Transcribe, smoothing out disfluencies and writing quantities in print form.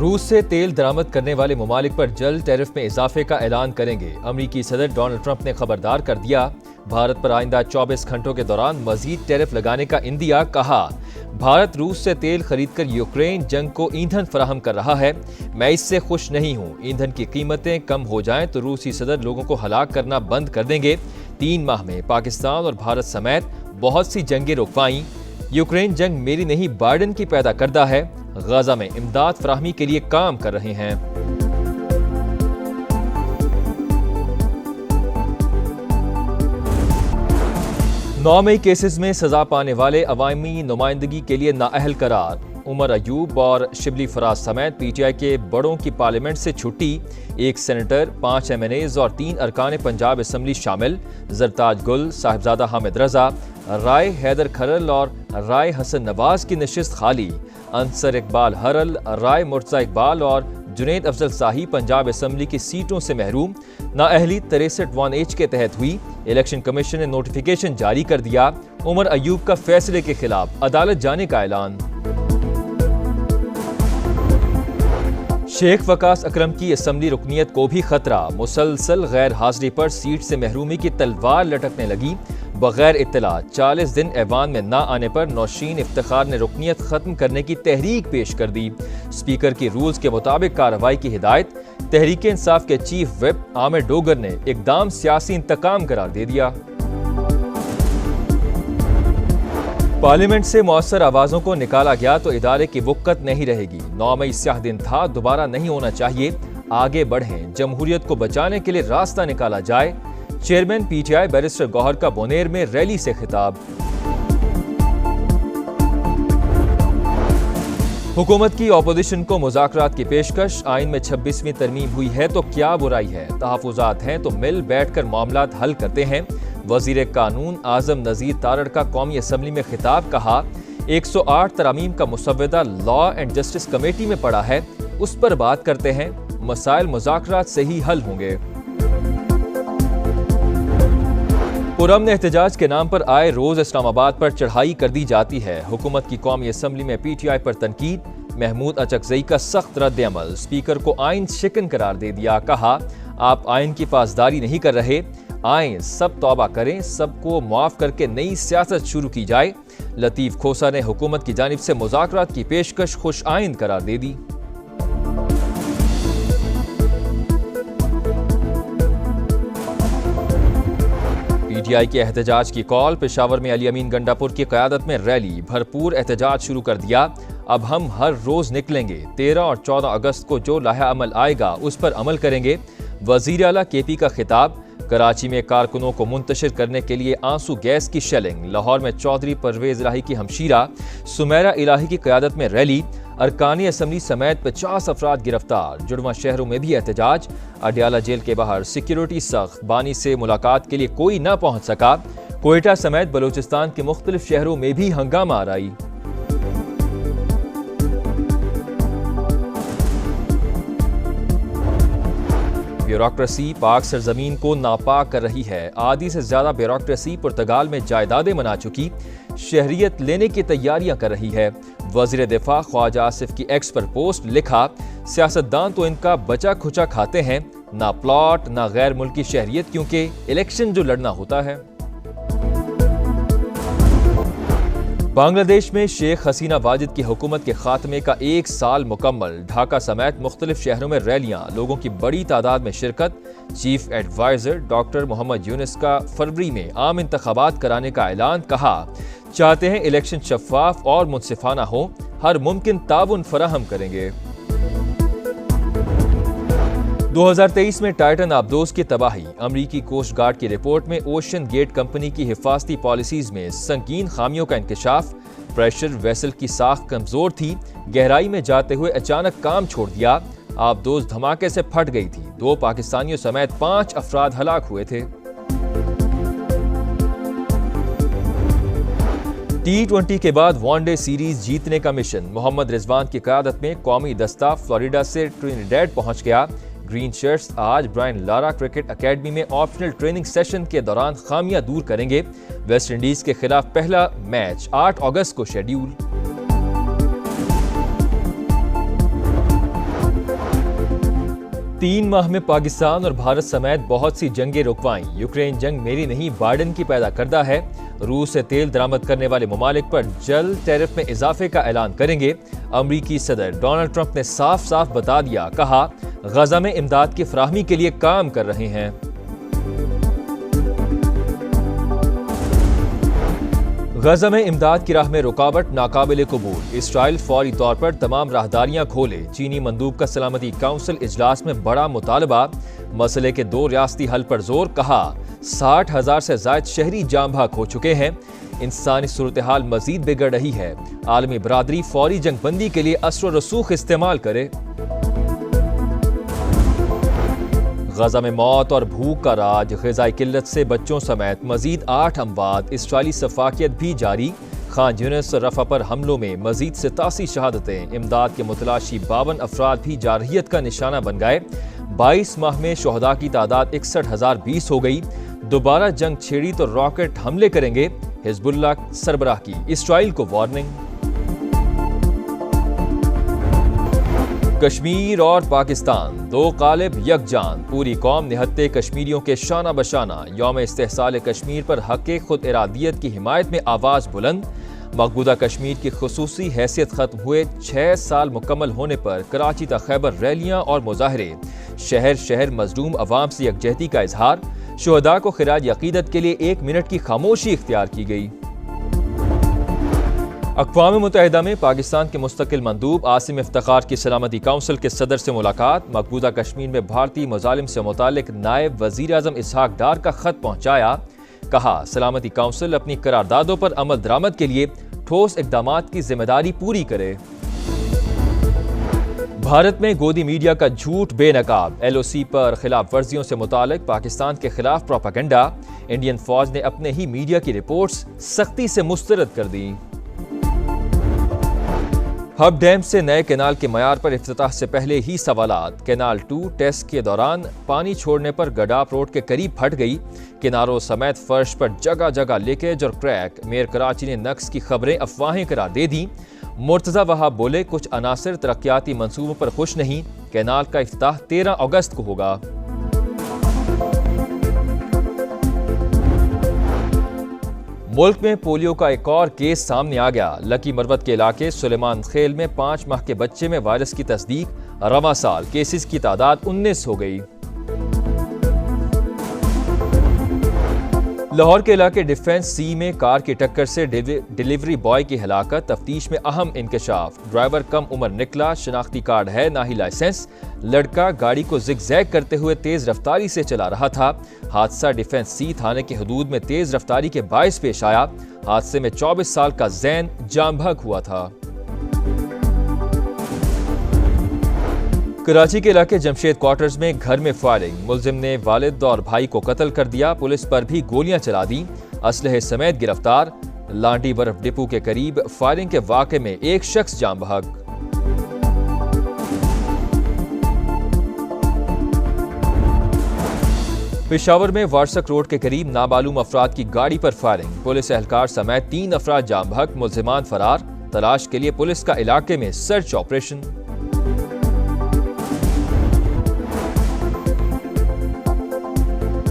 रूस से तेल दरामद करने वाले ममालिक पर जल्द टैरिफ में इजाफे का ऐलान करेंगे। अमरीकी सदर डोनाल्ड ट्रंप ने खबरदार कर दिया। भारत पर आइंदा 24 घंटों के दौरान मजीद टैरिफ लगाने का इंदिया। कहा, भारत रूस से तेल खरीदकर यूक्रेन जंग को ईंधन फराहम कर रहा है। मैं इससे खुश नहीं हूँ। ईंधन की कीमतें कम हो जाएं तो रूसी सदर लोगों को हलाक करना बंद कर देंगे। 3 माह में पाकिस्तान और भारत समेत बहुत सी जंगें रुकवाईं। यूक्रेन जंग मेरी नहीं, बाइडेन की पैदा करदा है। गाजा में इमदाद फराहमी के लिए काम कर रहे हैं। 9 मई केसेस में सजा पाने वाले अवामी नुमाइंदगी के लिए नाअहल करार। उमर अयूब और शिबली फराज समेत पीटीआई के बड़ों की पार्लियामेंट से छुट्टी। 1 सेनेटर, 5 MNAs और 3 अरकान पंजाब असम्बली शामिल। जरताज गुल, साहिबजादा हामिद रजा, राय हैदर खरल और राय हसन नवाज की नशिस्त खाली। अंसर इकबाल हरल, राय मुर्तजा इकबाल और जुनैद अफजल शाही पंजाब असम्बली की सीटों से महरूम। नाअहली 63(1)H के तहत हुई। इलेक्शन कमीशन ने नोटिफिकेशन जारी कर दिया। उमर अयूब का फैसले के खिलाफ अदालत जाने का ऐलान। शेख वकास अकरम की असम्बली रुकनीत को भी खतरा। मुसलसल गैर हाजिरी पर सीट से महरूमी की तलवार लटकने लगी। बगैर इत्तला 40 दिन ऐवान में ना आने पर नौशीन इफ्तिखार ने रुकनीत खत्म करने की तहरीक पेश कर दी। स्पीकर की रूल्स के मुताबिक कार्रवाई की हिदायत। तहरीक इंसाफ के चीफ व्हिप आमिर डोगर ने इकदाम सियासी इंतकाम करार दे दिया। पार्लियामेंट से मौसर आवाजों को निकाला गया तो इदारे की वुक्कत नहीं रहेगी। 9 मई स्याह दिन था, दोबारा नहीं होना चाहिए। आगे बढ़ें, जमहूरियत को बचाने के लिए रास्ता निकाला जाए। चेयरमैन पीटीआई बैरिस्टर गौहर का बोनेर में रैली से खिताब। हुकूमत की ऑपोजिशन को मुज़ाकरात की पेशकश। आइन में 26वीं तरमीम हुई है तो क्या बुराई है। तहफ़्फ़ुज़ात हैं तो मिल बैठकर मामलात हल करते हैं। वज़ीर कानून आज़म नज़ीर तारड़ का कौमी असम्बली में खिताब। कहा, 108 तरामीम का मुसव्वदा लॉ एंड जस्टिस कमेटी में पड़ा है, उस पर बात करते हैं। मसाइल मुज़ाकरात से ही हल होंगे। पुरअमन एहतजाज के नाम पर आए रोज इस्लामाबाद पर चढ़ाई कर दी जाती है। हुकूमत की कौमी असम्बली में पीटीआई पर तनकीद। महमूद अचकजई का सख्त रद्द अमल। स्पीकर को आइन शिकन करार दे दिया। कहा, आप आइन की पासदारी नहीं कर रहे। आएं, सब तौबा करें, सबको मुआफ करके नई सियासत शुरू की जाए। लतीफ खोसा ने हुकूमत की जानिब से मुज़ाकरात की पेशकश खुश आइंद करार दे दी। पीटीआई के एहतजाज की कॉल। पेशावर में अली अमीन गंडापुर की क़यादत में रैली। भरपूर एहतजाज शुरू कर दिया। अब हम हर रोज निकलेंगे। 13 और 14 अगस्त को जो लाहा अमल आएगा उस पर अमल करेंगे। वज़ीर आला केपी का खिताब। कराची में कारकुनों को मुंतशिर करने के लिए आंसू गैस की शेलिंग। लाहौर में चौधरी परवेज इलाही की हमशीरा सुमेरा इलाही की क़यादत में रैली। अरकानी असम्बली समेत 50 अफराद गिरफ्तार। जुड़वा शहरों में भी एहतजाज। अडियाला जेल के बाहर सिक्योरिटी सख्त। बानी से मुलाकात के लिए कोई न पहुंच सका। कोयटा समेत बलूचिस्तान के मुख्तलिफ शहरों में भी हंगामा आराई। ब्यूरोक्रेसी पाक सरजमीन को नापाक कर रही है। आधी से ज्यादा ब्यूरोक्रेसी पुर्तगाल में जायदादें बना चुकी। शहरियत लेने की तैयारियां कर रही है। वज़ीर दिफा ख्वाजा आसिफ की एक्स पर पोस्ट। लिखा, सियासतदान तो इनका बचा खुचा खाते हैं, ना प्लॉट ना गैर मुल्की शहरियत, क्योंकि इलेक्शन जो लड़ना होता है। बांग्लादेश में शेख हसीना वाजिद की हुकूमत के खात्मे का 1 साल मुकम्मल। ढाका समेत मुख्तलिफ शहरों में रैलियां। लोगों की बड़ी तादाद में शिरकत। Chief adviser doctor Mohammad Yunus का फरवरी में आम इंतखाबात कराने का ऐलान। कहा, चाहते हैं इलेक्शन शफाफ और मुनसिफाना हो, हर मुमकिन ताउन फराहम करेंगे। 2023 में टाइटन आबदोज की तबाही। अमरीकी कोस्ट गार्ड की रिपोर्ट में ओशन गेट कंपनी की हिफाजती पॉलिसीज में संगीन खामियों का इंकशाफ। प्रेशर वेसल की साख कमजोर थी। गहराई में जाते हुए अचानक काम छोड़ दिया। आबदोज धमाके से फट गई थी। 2 पाकिस्तानियों समेत 5 अफराद हलाक हुए थे। T20 के बाद वनडे सीरीज जीतने का मिशन। मोहम्मद रिजवान की क़यादत में कौमी दस्ता फ्लोरिडा से ट्रिनिडेड पहुंच गया। ग्रीन शर्ट्स आज ब्रायन लारा क्रिकेट एकेडमी में ऑप्शनल ट्रेनिंग सेशन के दौरान खामियां दूर करेंगे। वेस्ट इंडीज के खिलाफ पहला मैच 8 अगस्त को शेड्यूल। 3 माह में पाकिस्तान और भारत समेत बहुत सी जंगें रुकवाईं। यूक्रेन जंग मेरी नहीं बाइडेन की पैदा करदा है। रूस से तेल दरामद करने वाले ममालिक पर जल्द टैरिफ में इजाफे का ऐलान करेंगे। अमरीकी सदर डोनाल्ड ट्रंप ने साफ साफ बता दिया, कहा गजा में इमदाद की फराहमी के लिए काम कर रहे हैं। गजा में इमदाद की राह में रुकावट नाकाबिले कबूल। इसराइल फौरी तौर पर तमाम राहदारियां खोले। चीनी मंदूब का सलामती काउंसिल इजलास में बड़ा मुतालबा। मसले के 2 रियासती हल पर जोर, कहा 60,000 से ज्यादा शहरी जाम भाग हो चुके हैं। इंसानी सूरत हाल मजीद बिगड़ रही है। आलमी बरादरी फौरी जंगबंदी के लिए असर व रसूख इस्तेमाल करे। गजा में मौत और भूख का राज, ग़िज़ाई किल्लत से बच्चों समेत मजीद 8 अमवात। इसराइली सफाकियत भी जारी। खान यूनिस और रफा पर हमलों में मजीद 87 शहादतें। इमदाद के मुतलाशी 52 अफराद भी जारहियत का निशाना बन गए। 22 माह में शोहदा की तादाद 61,020 हो गई। दोबारा जंग छेड़ी तो रॉकेट हमले करेंगे, हिजबुल्लाह सरबराह की इसराइल को वार्निंग। कश्मीर और पाकिस्तान 2 कालिब यकजान। पूरी कौम निहत्ते कश्मीरियों के शाना बशाना। यौम इस्तेहसाल कश्मीर पर हक़ खुद इरादियत की हिमायत में आवाज़ बुलंद। मकबूदा कश्मीर की खुसूसी हैसियत खत्म हुए 6 साल मुकम्मल होने पर कराची तक खैबर रैलियां और मुजाहरे। शहर शहर मजलूम अवाम से यकजहती का इजहार। शुहदा को खिराज अकीदत के लिए 1 मिनट की खामोशी इख्तियार की गई। अक़वाम मुत्तहिदा में पाकिस्तान के मुस्तकिल मंदूब आसिम इफ्तिखार की सलामती काउंसिल के सदर से मुलाकात। मकबूदा कश्मीर में भारतीय मुजालिम से मुतालिक नायब वज़ीर आज़म इसहाक डार का खत पहुँचाया। कहा सलामती काउंसिल अपनी करारदादों पर अमल दरामद के लिए ठोस इक़दामात की जिम्मेदारी पूरी करे। भारत में गोदी मीडिया का झूठ बेनकाब। LOC पर खिलाफ वर्जियों से मुतालिक पाकिस्तान के खिलाफ प्रोपेगेंडा। इंडियन फौज ने अपने ही मीडिया की रिपोर्ट्स सख्ती से मुस्तरद कर दी। हब डैम से नए कैनाल के मयार पर इफ्तिताह से पहले ही सवालात। कैनाल 2 टेस्ट के दौरान पानी छोड़ने पर गडाप रोड के करीब फट गई। किनारों समेत फर्श पर जगह जगह लीकेज और क्रैक। मेयर कराची ने नक्स की खबरें अफवाहें करार दे दी। मुर्तज़ा वहाब बोले, कुछ अनासिर तरक्याती मंसूबों पर खुश नहीं। कैनाल का इफ्तिताह 13 अगस्त को होगा। मुल्क में पोलियो का एक और केस सामने आ गया। लकी मरवत के इलाके सुलेमान खेल में 5 माह के बच्चे में वायरस की तस्दीक। रवां साल केसेस की तादाद 19 हो गई। लाहौर के इलाके डिफेंस सी में कार की टक्कर से डिलीवरी बॉय की हलाकत। तफ्तीश में अहम इंकशाफ। ड्राइवर कम उम्र निकला, शनाख्ती कार्ड है ना ही लाइसेंस। लड़का गाड़ी को जिगजैग करते हुए तेज रफ्तारी से चला रहा था। हादसा डिफेंस सी थाने की हदूद में तेज रफ्तारी के बायस पेश आया। हादसे में 24 साल का जैन जाम भाग हुआ था। कराची के इलाके जमशेद क्वार्टर्स में घर में फायरिंग। मुलजिम ने वालिद और भाई को कत्ल कर दिया। पुलिस पर भी गोलियां चला दी। असलहे समेत गिरफ्तार। लांडी बर्फ डिपो के करीब फायरिंग के वाक़े में एक शख्स जाम बहक। पेशावर में वारसक रोड के करीब नामालूम अफराद की गाड़ी पर फायरिंग। पुलिस एहलकार समेत 3 अफराद जाम बहक। मुलजिमान फरार। तलाश के लिए पुलिस का इलाके में सर्च ऑपरेशन।